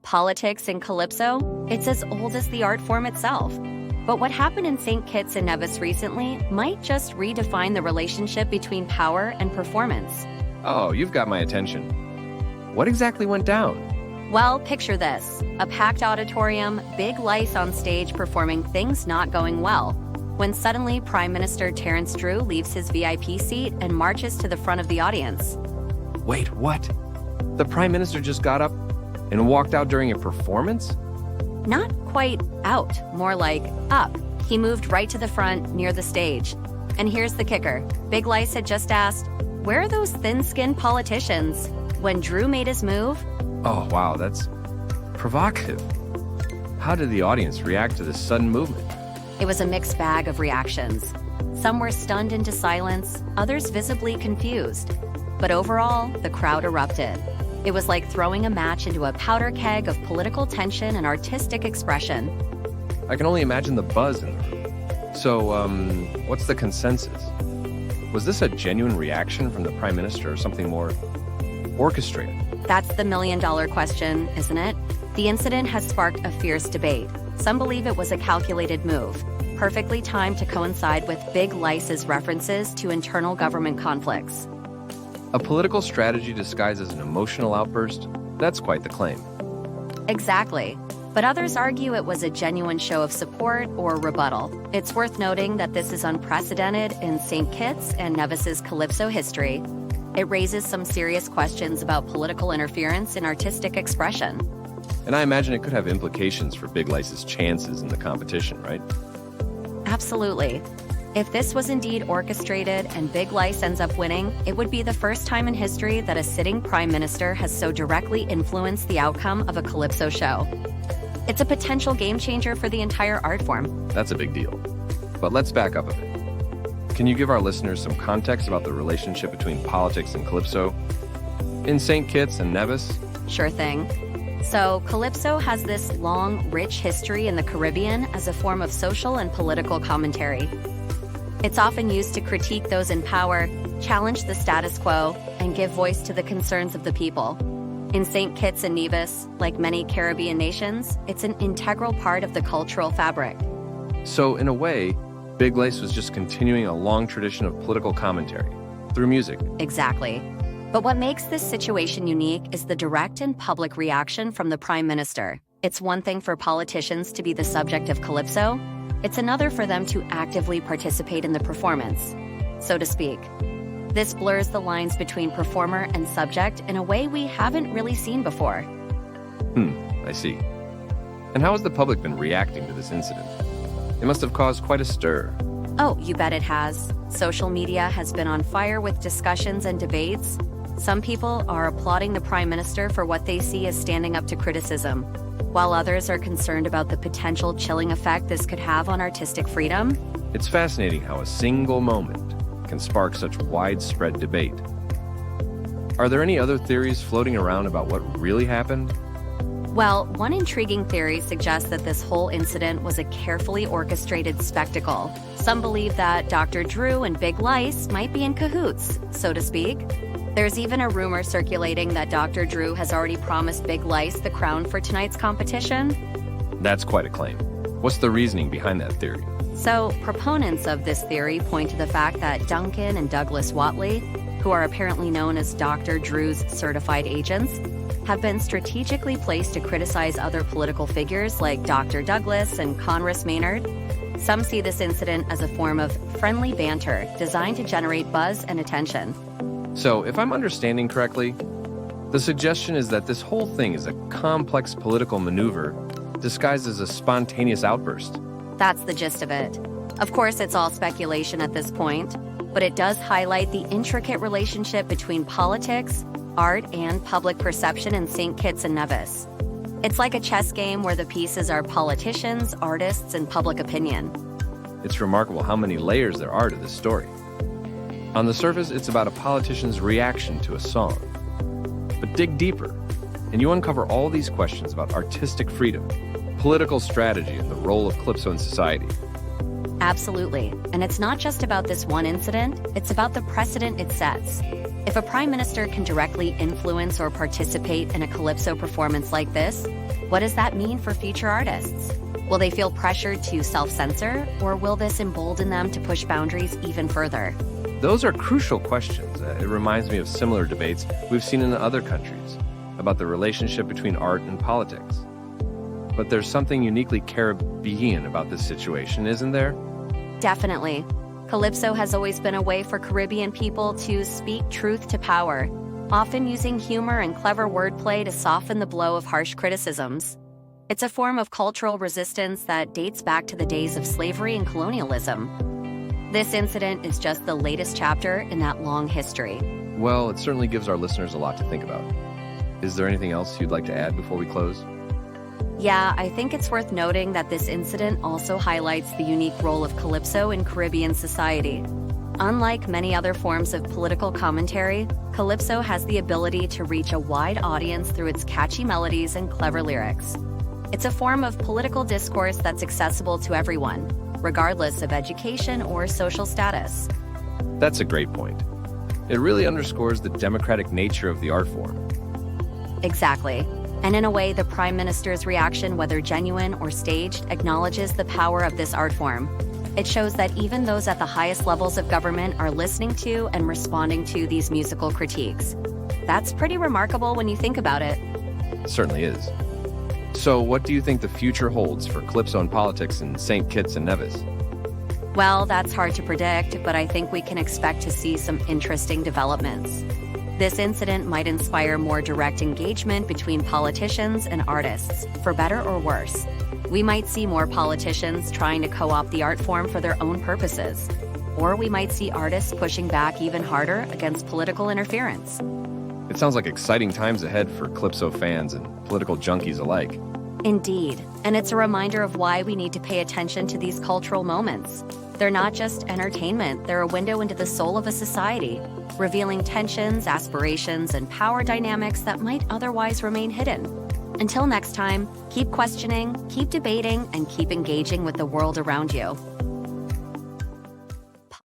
Politics in Calypso? It's as old as the art form itself. But what happened in St. Kitts and Nevis recently might just redefine the relationship between power and performance. Oh, you've got my attention. What exactly went down? Well, picture this. A packed auditorium, big Lice on stage performing things not going well, when suddenly Prime Minister Terence Drew leaves his VIP seat and marches to the front of the audience. Wait, what? The Prime Minister just got up and walked out during a performance? Not quite out, more like up. He moved right to the front, near the stage. And here's the kicker. Big Lice had just asked, "Where are those thin-skinned politicians?" When Drew made his move. Oh, wow, that's provocative. How did the audience react to this sudden movement? It was a mixed bag of reactions. Some were stunned into silence, others visibly confused. But overall, the crowd erupted. It was like throwing a match into a powder keg of political tension and artistic expression. I can only imagine the buzz in the room. So, what's the consensus? Was this a genuine reaction from the Prime Minister or something more orchestrated? That's the million-dollar question, isn't it? The incident has sparked a fierce debate. Some believe it was a calculated move, perfectly timed to coincide with Big Lice's references to internal government conflicts. A political strategy disguised as an emotional outburst? That's quite the claim. Exactly. But others argue it was a genuine show of support or rebuttal. It's worth noting that this is unprecedented in St. Kitts and Nevis's Calypso history. It raises some serious questions about political interference in artistic expression. And I imagine it could have implications for Big Lice's chances in the competition, right? Absolutely. If this was indeed orchestrated and Big Lice ends up winning, it would be the first time in history that a sitting prime minister has so directly influenced the outcome of a Calypso show. It's a potential game changer for the entire art form. That's a big deal. But let's back up a bit. Can you give our listeners some context about the relationship between politics and Calypso in St. Kitts and Nevis? Sure thing. So, Calypso has this long, rich history in the Caribbean as a form of social and political commentary. It's often used to critique those in power, challenge the status quo, and give voice to the concerns of the people. In St. Kitts and Nevis, like many Caribbean nations, it's an integral part of the cultural fabric. So, in a way, Big Lice was just continuing a long tradition of political commentary through music. Exactly. But what makes this situation unique is the direct and public reaction from the Prime Minister. It's one thing for politicians to be the subject of Calypso. It's another for them to actively participate in the performance, so to speak. This blurs the lines between performer and subject in a way we haven't really seen before. I see. And how has the public been reacting to this incident? It must have caused quite a stir. Oh, you bet it has. Social media has been on fire with discussions and debates. Some people are applauding the Prime Minister for what they see as standing up to criticism, while others are concerned about the potential chilling effect this could have on artistic freedom. It's fascinating how a single moment can spark such widespread debate. Are there any other theories floating around about what really happened? Well, one intriguing theory suggests that this whole incident was a carefully orchestrated spectacle. Some believe that Dr. Drew and Big Lice might be in cahoots, so to speak. There's even a rumor circulating that Dr. Drew has already promised Big Lice the crown for tonight's competition. That's quite a claim. What's the reasoning behind that theory? So, proponents of this theory point to the fact that Duncan and Douglas Watley, who are apparently known as Dr. Drew's certified agents, have been strategically placed to criticize other political figures like Dr. Douglas and Conress Maynard. Some see this incident as a form of friendly banter designed to generate buzz and attention. So, if I'm understanding correctly, the suggestion is that this whole thing is a complex political maneuver disguised as a spontaneous outburst. That's the gist of it. Of course, it's all speculation at this point, but it does highlight the intricate relationship between politics, art, and public perception in St. Kitts and Nevis. It's like a chess game where the pieces are politicians, artists, and public opinion. It's remarkable how many layers there are to this story. On the surface, it's about a politician's reaction to a song. But dig deeper, and you uncover all these questions about artistic freedom, political strategy, and the role of Calypso in society. Absolutely. And it's not just about this one incident, it's about the precedent it sets. If a prime minister can directly influence or participate in a calypso performance like this, what does that mean for future artists? Will they feel pressured to self-censor, or will this embolden them to push boundaries even further? Those are crucial questions. It reminds me of similar debates we've seen in other countries about the relationship between art and politics. But there's something uniquely Caribbean about this situation, isn't there? Definitely. Calypso has always been a way for Caribbean people to speak truth to power, often using humor and clever wordplay to soften the blow of harsh criticisms. It's a form of cultural resistance that dates back to the days of slavery and colonialism. This incident is just the latest chapter in that long history. Well, it certainly gives our listeners a lot to think about. Is there anything else you'd like to add before we close? Yeah, I think it's worth noting that this incident also highlights the unique role of Calypso in Caribbean society. Unlike many other forms of political commentary, Calypso has the ability to reach a wide audience through its catchy melodies and clever lyrics. It's a form of political discourse that's accessible to everyone, regardless of education or social status. That's a great point. It really underscores the democratic nature of the art form. Exactly. And in a way, the Prime Minister's reaction, whether genuine or staged, acknowledges the power of this art form. It shows that even those at the highest levels of government are listening to and responding to these musical critiques. That's pretty remarkable when you think about it. It certainly is. So what do you think the future holds for Calypso and politics in St. Kitts and Nevis? Well, that's hard to predict, but I think we can expect to see some interesting developments. This incident might inspire more direct engagement between politicians and artists, for better or worse. We might see more politicians trying to co-opt the art form for their own purposes. Or we might see artists pushing back even harder against political interference. It sounds like exciting times ahead for Calypso fans and political junkies alike. Indeed, and it's a reminder of why we need to pay attention to these cultural moments. They're not just entertainment, they're a window into the soul of a society, revealing tensions, aspirations, and power dynamics that might otherwise remain hidden. Until next time, keep questioning, keep debating, and keep engaging with the world around you.